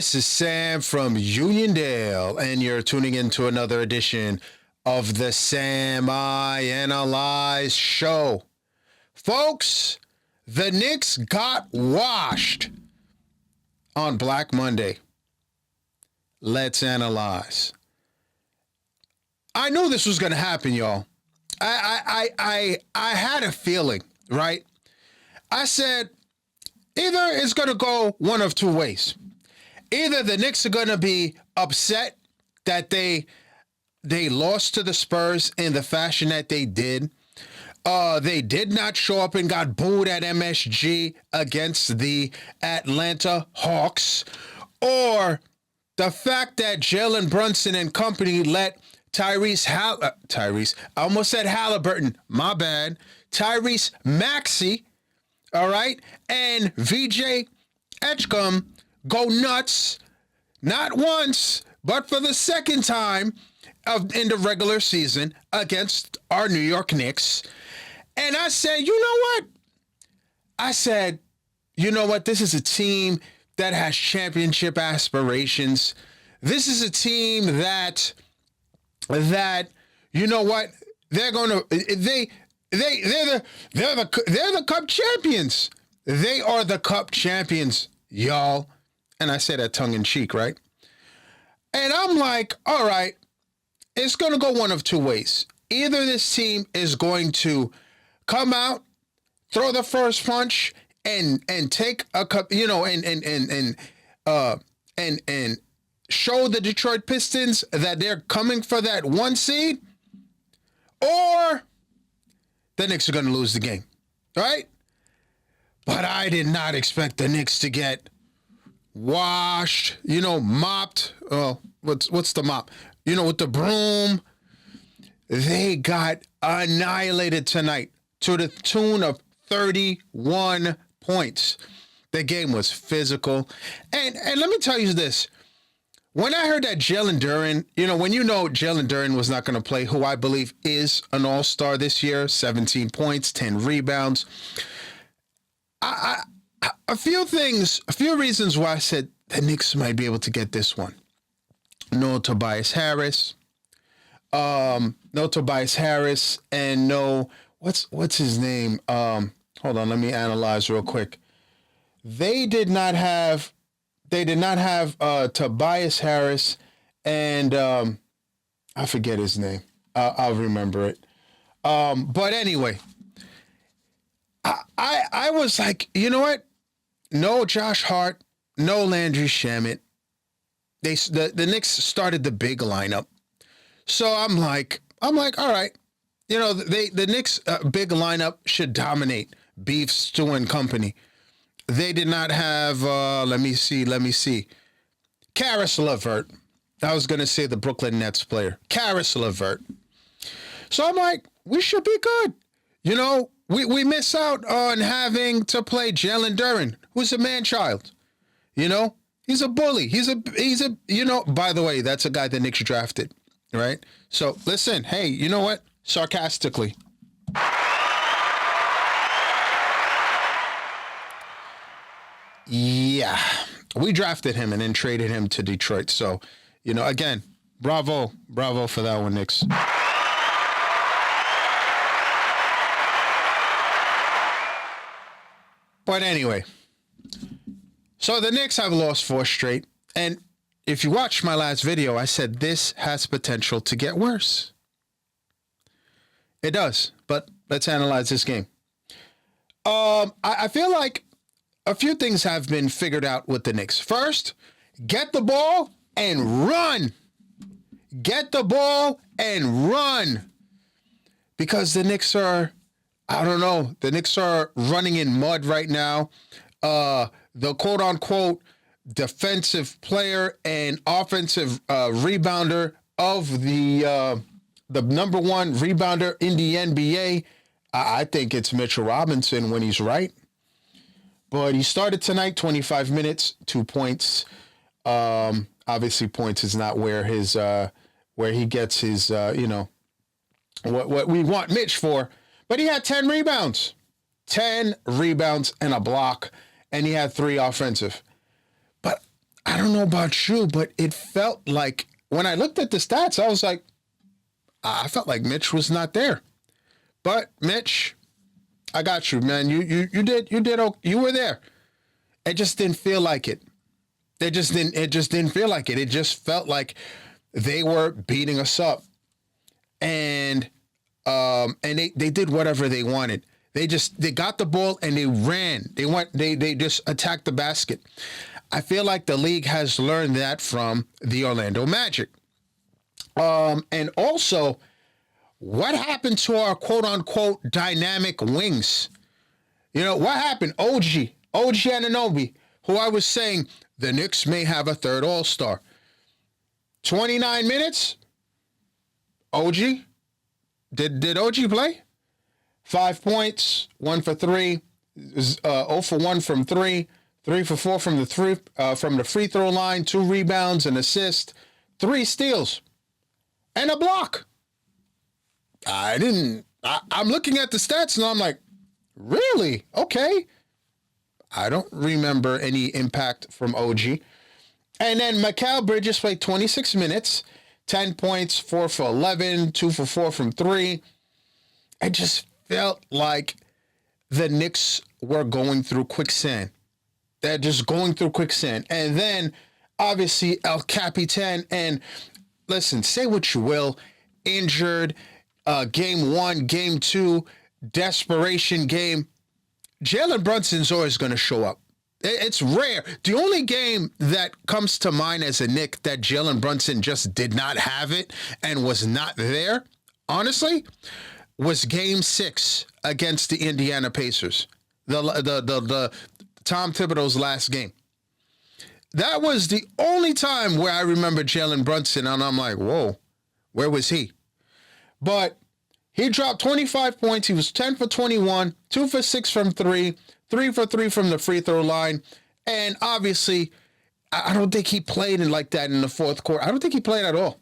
This is Sam from Uniondale, and you're tuning into another edition of the Sam I Analyze Show. Folks, the Knicks got washed on Black Monday. Let's analyze. I knew this was going to happen, y'all. I had a feeling, right? I said, either it's going to go one of two ways. Either the Knicks are going to be upset that they lost to the Spurs in the fashion that they did. They did not show up and got booed at MSG against the Atlanta Hawks. Or the fact that Jalen Brunson and company let I almost said Halliburton, my bad. Tyrese Maxey, all right, and VJ Edgecombe go nuts, not once, but for the second time in the regular season against our New York Knicks. And I said, you know what? This is a team that has championship aspirations. This is a team that you know what? They're the Cup champions. They are the Cup champions, y'all. And I say that tongue in cheek, right? And I'm like, all right, it's going to go one of two ways. Either this team is going to come out, throw the first punch, and take a cup, and show the Detroit Pistons that they're coming for that one seed, or the Knicks are going to lose the game, right? But I did not expect the Knicks to get washed, mopped. Oh, what's the mop? With the broom. They got annihilated tonight to the tune of 31 points. The game was physical. And let me tell you this. When I heard that Jalen Duren, when Jalen Duren was not going to play, who I believe is an all-star this year, 17 points, 10 rebounds. A few reasons why I said the Knicks might be able to get this one. No Tobias Harris, and no, what's his name? Hold on, let me analyze real quick. They did not have Tobias Harris and I forget his name. I'll remember it. But anyway, I was like, you know what? No Josh Hart, no Landry Shamet. The Knicks started the big lineup. So I'm like, all right. The Knicks big lineup should dominate Beef, Stew, and company. They did not have, let me see. Karis LeVert. I was going to say the Brooklyn Nets player. Karis LeVert. So I'm like, we should be good. We miss out on having to play Jalen Duren, who's a man-child. He's a bully. He's a by the way, that's a guy the Knicks drafted, right? So listen, hey, you know what? Sarcastically. Yeah, we drafted him and then traded him to Detroit. So, again, bravo for that one, Knicks. But anyway, so the Knicks have lost 4 straight. And if you watched my last video, I said this has potential to get worse. It does, but let's analyze this game. I feel like a few things have been figured out with the Knicks. First, get the ball and run. Get the ball and run. Because the Knicks are, the Knicks are running in mud right now. The quote-unquote defensive player and offensive rebounder of the number one rebounder in the NBA, I think it's Mitchell Robinson when he's right. But he started tonight, 25 minutes, 2 points. Obviously, points is not where he gets his, what we want Mitch for. But he had 10 rebounds. 10 rebounds and a block, and he had 3 offensive. But I don't know about you, but it felt like when I looked at the stats, I was like, I felt like Mitch was not there. But Mitch, I got you, man. You were there. It just didn't feel like it. It just didn't feel like it. It just felt like they were beating us up. And they did whatever they wanted. They got the ball and they ran. They just attacked the basket. I feel like the league has learned that from the Orlando Magic. And also, what happened to our quote unquote dynamic wings? You know, what happened? OG Anunoby, who I was saying the Knicks may have a third All-Star. 29 minutes? OG? Did OG play? 5 points, 1 for 3, 0 for 1 from 3, 3 for 4 from the free throw line, 2 rebounds, an assist, 3 steals, and a block. I'm looking at the stats and I'm like, really? Okay. I don't remember any impact from OG. And then Mikal Bridges played 26 minutes, 10 points, 4 for 11, 2 for 4 from 3. I just felt like the Knicks were going through quicksand. They're just going through quicksand. And then, obviously, El Capitan. And listen, say what you will. Injured, game 1, game 2, desperation game. Jalen Brunson's always going to show up. It's rare. The only game that comes to mind as a Knick that Jalen Brunson just did not have it and was not there, honestly, was game 6 against the Indiana Pacers. The Tom Thibodeau's last game. That was the only time where I remember Jalen Brunson, and I'm like, whoa, where was he? But he dropped 25 points. He was 10 for 21, 2 for 6 from 3, 3 for 3 from the free throw line. And obviously, I don't think he played in like that in the fourth quarter. I don't think he played at all.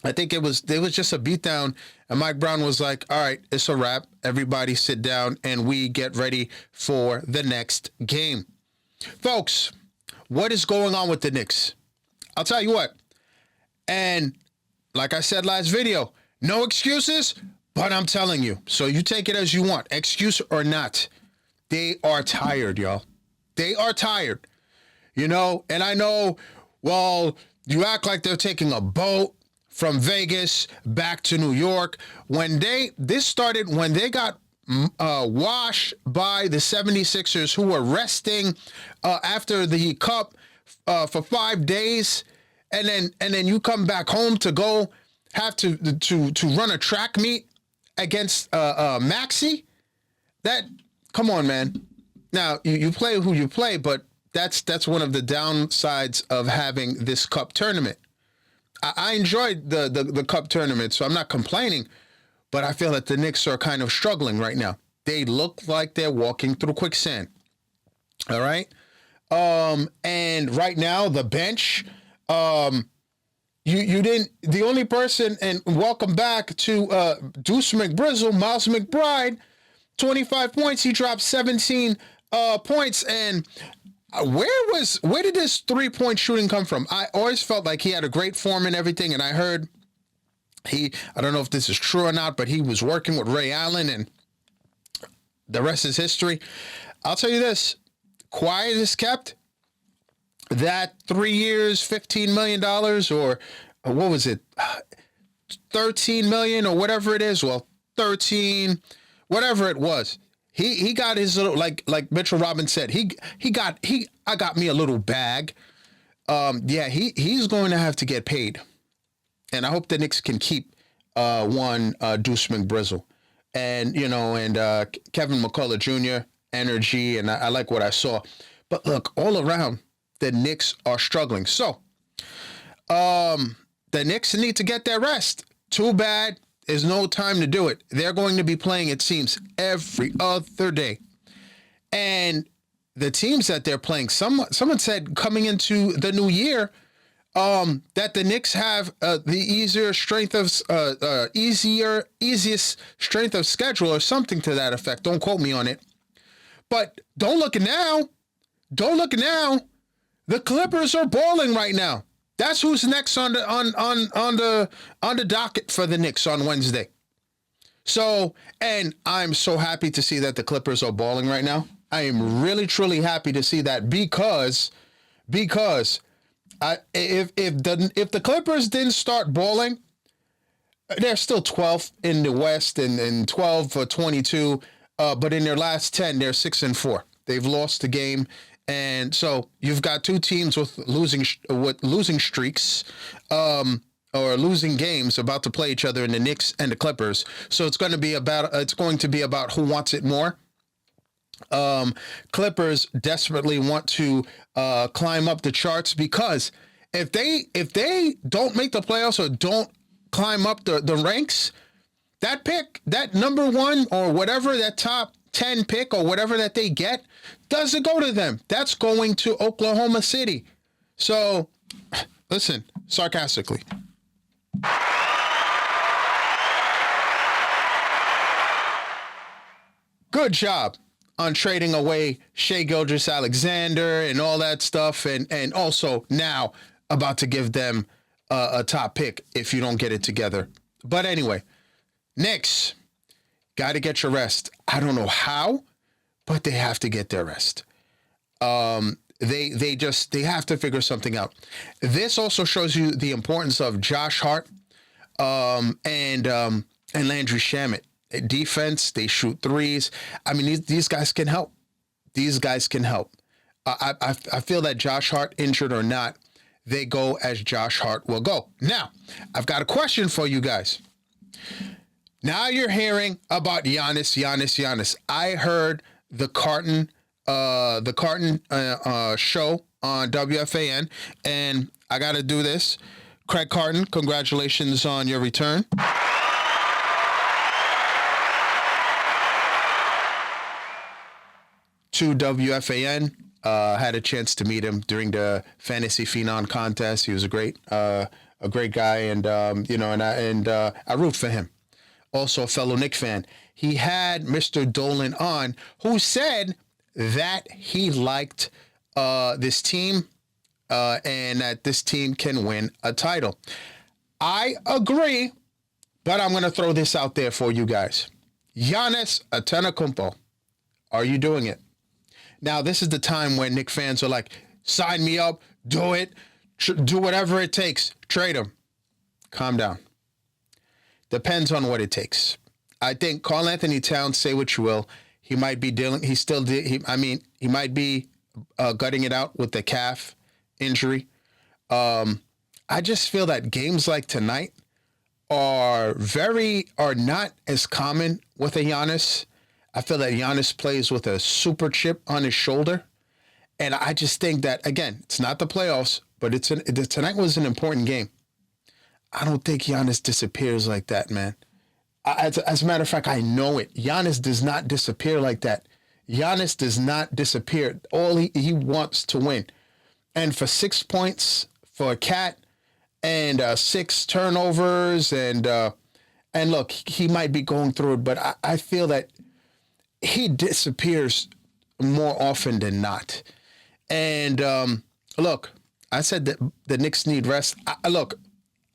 I think it was just a beatdown. And Mike Brown was like, all right, it's a wrap. Everybody sit down and we get ready for the next game. Folks, what is going on with the Knicks? I'll tell you what. And like I said last video, no excuses, but I'm telling you. So you take it as you want, excuse or not. They are tired, y'all. They are tired. You know, and I know, well, you act like they're taking a boat from Vegas back to New York. This started when they got washed by the 76ers, who were resting after the Cup for 5 days. And then you come back home to go have to run a track meet against Maxey. Come on, man. Now you play who you play, but that's one of the downsides of having this Cup tournament. I enjoyed the Cup tournament, so I'm not complaining, but I feel that the Knicks are kind of struggling right now. They look like they're walking through quicksand. All right. And right now the bench, You didn't. The only person, and welcome back to Deuce McBrizzle, Miles McBride, 25 points. He dropped 17 points. And where did this 3-point shooting come from? I always felt like he had a great form and everything. And I heard I don't know if this is true or not, but he was working with Ray Allen, and the rest is history. I'll tell you this: quiet is kept. That 3 years, $15 million, or what was it, 13 million or whatever it is. Well, 13, whatever it was. He got his little, like Mitchell Robbins said, I got me a little bag. He's going to have to get paid, and I hope the Knicks can keep Deuce McBrizzle, and Kevin McCullough Jr. energy, and I like what I saw. But look, all around, the Knicks are struggling. So, the Knicks need to get their rest. Too bad there's no time to do it. They're going to be playing, it seems, every other day. And the teams that they're playing, someone said coming into the new year that the Knicks have the easiest strength of schedule, or something to that effect. Don't quote me on it. But don't look now. The Clippers are balling right now. That's who's next on the docket for the Knicks on Wednesday. So, and I'm so happy to see that the Clippers are balling right now. I am really truly happy to see that because if the Clippers didn't start balling, they're still 12th in the West and 12 for 22. But in their last 10, they're 6-4. They've lost a game. And so you've got two teams with losing streaks, or losing games about to play each other in the Knicks and the Clippers. So it's going to be about who wants it more. Clippers desperately want to climb up the charts because if they don't make the playoffs or don't climb up the ranks, that pick, that number one or whatever, that top 10 pick or whatever that they get, doesn't go to them. That's going to Oklahoma City. So, listen, sarcastically. Good job on trading away Shai Gilgeous-Alexander and all that stuff, and also now about to give them a top pick if you don't get it together. But anyway, Knicks, got to get your rest. I don't know how, but they have to get their rest. They have to figure something out. This also shows you the importance of Josh Hart and Landry Shamet. Defense, they shoot threes. I mean, these guys can help. These guys can help. I feel that Josh Hart, injured or not, they go as Josh Hart will go. Now, I've got a question for you guys. Now you're hearing about Giannis. I heard the Carton show on WFAN, and I got to do this. Craig Carton, congratulations on your return. To WFAN, had a chance to meet him during the Fantasy Phenom contest. He was a great guy, and I root for him. Also a fellow Knicks fan. He had Mr. Dolan on, who said that he liked this team and that this team can win a title. I agree, but I'm going to throw this out there for you guys. Giannis Antetokounmpo, are you doing it? Now, this is the time when Knicks fans are like, sign me up, do it, do whatever it takes, trade him. Calm down. Depends on what it takes. I think Karl Anthony Towns, say what you will, he might be dealing, he might be gutting it out with the calf injury. I just feel that games like tonight are not as common with a Giannis. I feel that Giannis plays with a super chip on his shoulder. And I just think that, again, it's not the playoffs, but tonight was an important game. I don't think Giannis disappears like that, man. As a matter of fact, I know it. Giannis does not disappear like that. Giannis does not disappear. All he wants to win. And for 6 points for a cat and 6 turnovers and look, he might be going through it, but I feel that he disappears more often than not. And look, I said that the Knicks need rest.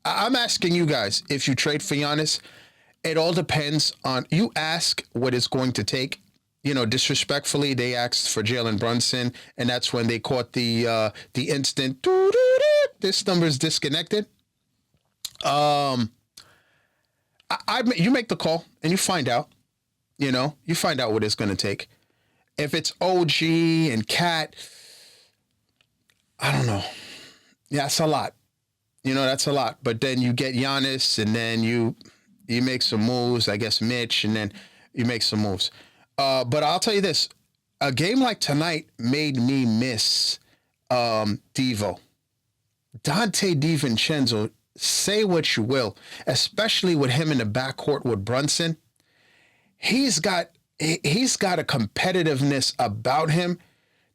I'm asking you guys, if you trade for Giannis, it all depends on, you ask what it's going to take. You know, disrespectfully, they asked for Jalen Brunson, and that's when they caught the instant, this number's disconnected. You make the call and you find out. You know, you find out what it's going to take. If it's OG and Cat, I don't know. Yeah, it's a lot. You know, that's a lot. But then you get Giannis, and then you make some moves, I guess Mitch, and then you make some moves. But I'll tell you this. A game like tonight made me miss Devo. Dante DiVincenzo, say what you will, especially with him in the backcourt with Brunson. He's got a competitiveness about him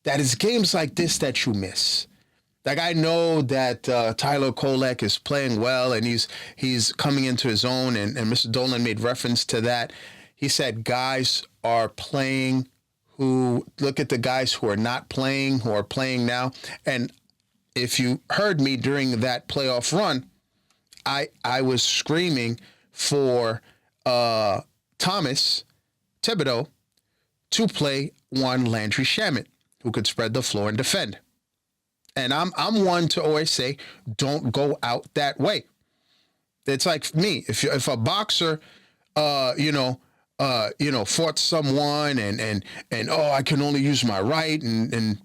that is games like this that you miss. Like, I know that Tyler Kolek is playing well and he's coming into his own, and Mr. Dolan made reference to that. He said guys are playing look at the guys who are not playing, who are playing now. And if you heard me during that playoff run, I was screaming for Thomas Thibodeau to play one Landry Shamet, who could spread the floor and defend. And I'm one to always say, don't go out that way. It's like me. If a boxer, fought someone and I can only use my right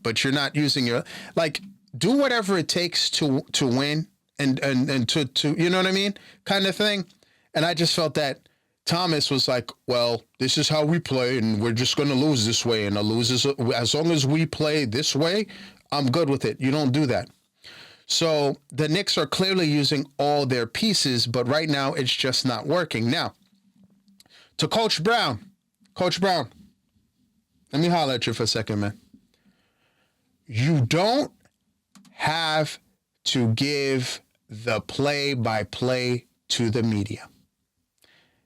but you're not using your, like, do whatever it takes to win and to you know what I mean, kind of thing. And I just felt that Thomas was like, well, this is how we play, and we're just going to lose this way, and as long as we play this way, I'm good with it. You don't do that. So the Knicks are clearly using all their pieces, but right now it's just not working. Now, to Coach Brown, let me holler at you for a second, man. You don't have to give the play-by-play to the media.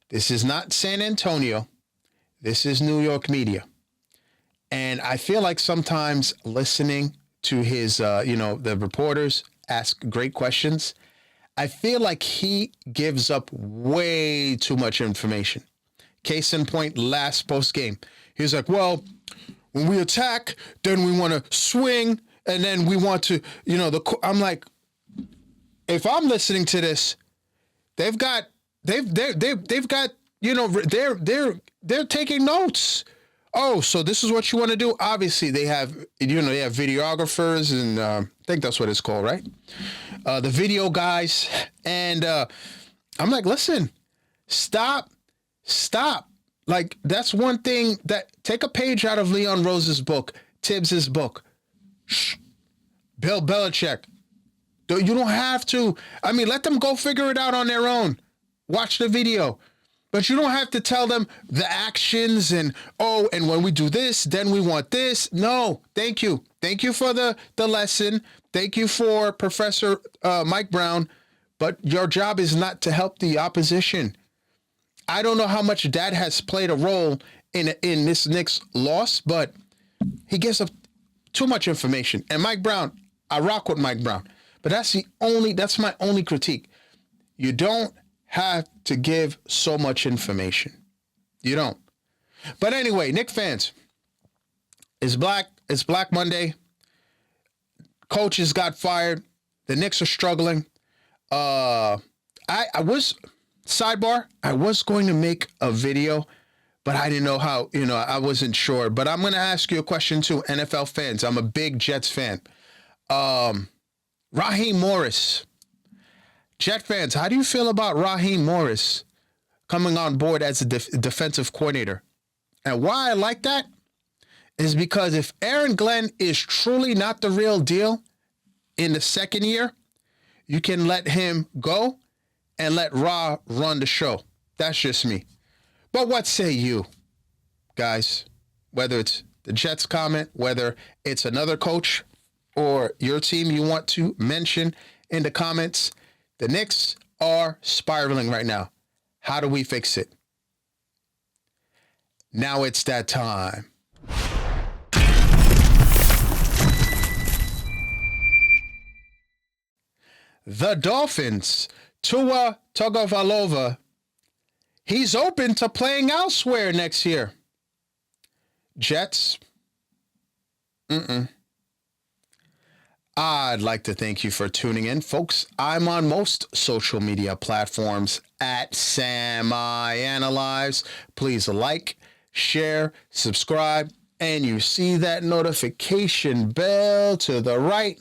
This is not San Antonio. This is New York media. And I feel like sometimes listening to his, the reporters ask great questions, I feel like he gives up way too much information. Case in point, last post game, he's like, well, when we attack, then we want to swing, and then we want to, I'm like, if I'm listening to this, they've got, they're taking notes. Oh, so this is what you want to do? Obviously, they have videographers, and I think that's what it's called, right? The video guys. And I'm like, listen, stop. Like, that's one thing take a page out of Leon Rose's book, Tibbs's book. Shh. Bill Belichick. You don't have to. I mean, let them go figure it out on their own. Watch the video. But you don't have to tell them the actions and when we do this, then we want this. No, thank you. Thank you for the lesson. Thank you for Professor Mike Brown. But your job is not to help the opposition. I don't know how much that has played a role in this Knicks loss, but he gives up too much information. And Mike Brown, I rock with Mike Brown. But that's my only critique. You don't have to give so much information. You don't. But anyway, Knicks fans, it's Black Monday. Coaches got fired. The Knicks are struggling. I was going to make a video, but I didn't know how, I wasn't sure. But I'm going to ask you a question too, NFL fans. I'm a big Jets fan. Raheem Morris. Jet fans, how do you feel about Raheem Morris coming on board as a defensive coordinator? And why I like that is because if Aaron Glenn is truly not the real deal in the second year, you can let him go and let Ra run the show. That's just me. But what say you, guys? Whether it's the Jets comment, whether it's another coach or your team you want to mention in the comments, the Knicks are spiraling right now. How do we fix it? Now it's that time. The Dolphins, Tua Tagovailoa, he's open to playing elsewhere next year. Jets, I'd like to thank you for tuning in, folks. I'm on most social media platforms at Sam I Analyze. Please like, share, subscribe, and you see that notification bell to the right.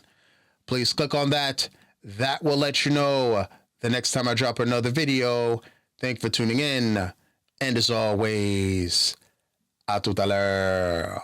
Please click on that. That will let you know the next time I drop another video. Thank you for tuning in. And as always, à tout à l'heure.